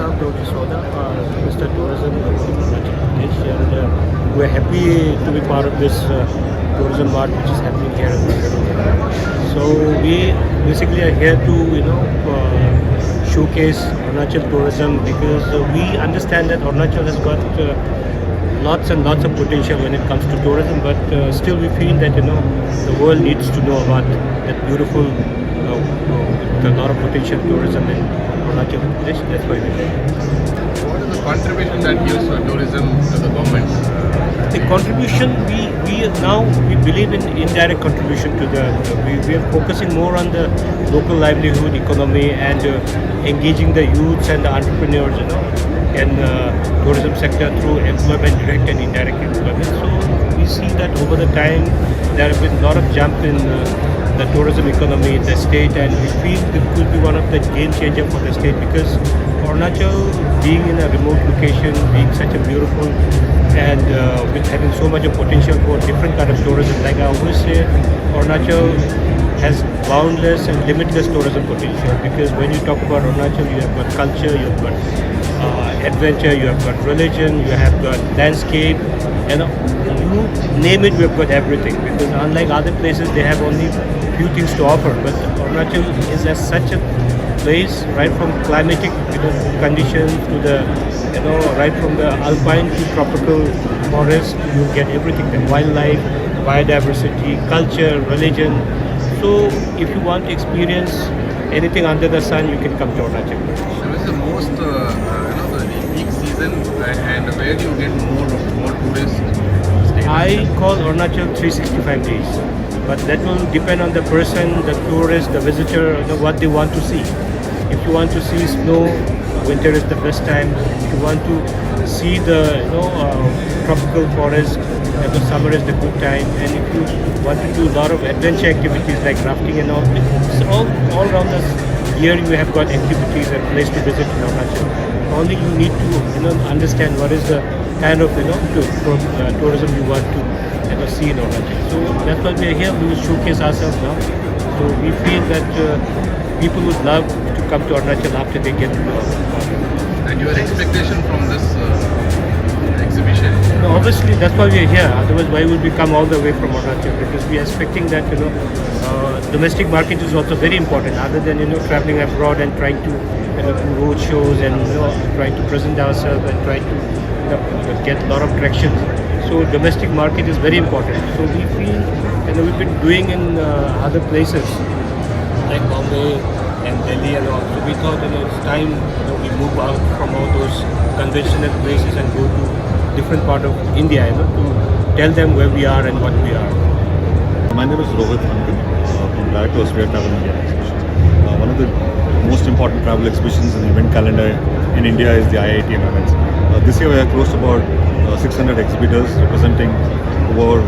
Pratap Dojisoda, Mr. Tourism of Arunachal Pradesh, and we're happy to be part of this tourism mart which is happening here in Bangalore. So we basically are here to showcase Arunachal tourism because we understand that Arunachal has got lots and lots of potential when it comes to tourism, but still we feel that the world needs to know about that beautiful, with a lot of potential tourism in Arunachal Pradesh. That's why we're here. What is the contribution that gives for tourism to the government? The contribution we believe in indirect contribution to we are focusing more on the local livelihood economy and engaging the youths and the entrepreneurs in tourism sector through employment, direct and indirect employment. So we see that over the time there have been a lot of jump in the tourism economy in the state, and we feel it could be one of the game changer for the state because Arunachal being in a remote location, being such a beautiful and with having so much of potential for different kind of tourism. Like I always say, Arunachal has boundless and limitless tourism potential because when you talk about Arunachal, you have got culture, you have got adventure, you have got religion, you have got landscape, and you name it, we have got everything. Because unlike other places, they have only few things to offer. But Arunachal is as such a place, right from climatic conditions to the right from the alpine to tropical forest, you get everything there. Wildlife, biodiversity, culture, religion. So if you want to experience anything under the sun, you can come to Arunachal. So this is the most, the peak season, and where do you get more tourists? I call Arunachal 365 days, but that will depend on the person, the tourist, the visitor, what they want to see. If you want to see snow, winter is the best time. If you want to see the tropical forest, the summer is the good time. And if you want to do a lot of adventure activities like rafting and all, it's all around the year you have got activities and place to visit in Arunachal. Only you need to understand what is the kind of tourism you want to see in Arunachal. So that's why we are here. We will showcase ourselves now. So we feel that people would love to come to Arunachal after they get to know. And your expectation from this exhibition? No, obviously that's why we are here. Otherwise, why would we come all the way from Arunachal? Because we are expecting that domestic market is also very important. Other than traveling abroad and trying to do road shows and trying to present ourselves and trying to get a lot of traction. So domestic market is very important. So we feel we've been doing in other places like Bombay and Delhi and all. So we thought it's time we move out from all those conventional places and go to different part of India to tell them where we are and what we are. My name is Rohit Angan from Director of Sphere Travel India Exhibition. One of the most important travel exhibitions in the event calendar in India is the IITM events. This year we have close to about 600 exhibitors representing over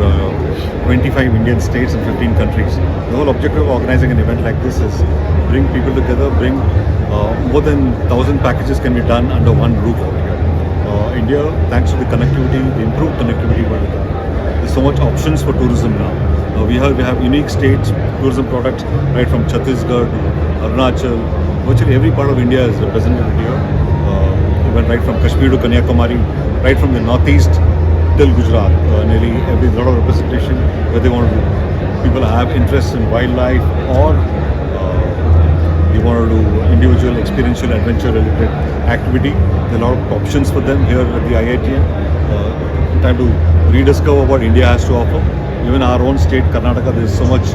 25 Indian states and 15 countries. The whole objective of organizing an event like this is bring people together, bring more than 1,000 packages can be done under one roof over here. India, thanks to the connectivity, the improved connectivity, there's so much options for tourism now. We have unique states, tourism products right from Chhattisgarh to Arunachal. Virtually every part of India is represented here. Even right from Kashmir to Kanyakumari, right from the northeast till Gujarat. Nearly every lot of representation where they want to people have interest in wildlife or they want to do individual experiential adventure related activity. There are a lot of options for them here at the IITM. Time to rediscover what India has to offer. Even our own state, Karnataka, there is so much,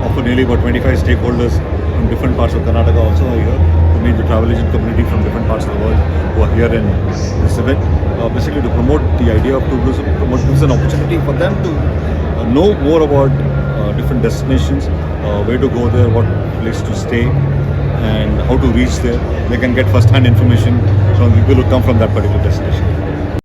offer nearly about 25 stakeholders from different parts of Karnataka also are here to meet the travel agent community from different parts of the world who are here in this event. Basically to promote the idea of tourism, gives an opportunity for them to know more about different destinations, where to go there, what place to stay and how to reach there. They can get first-hand information from people who come from that particular destination.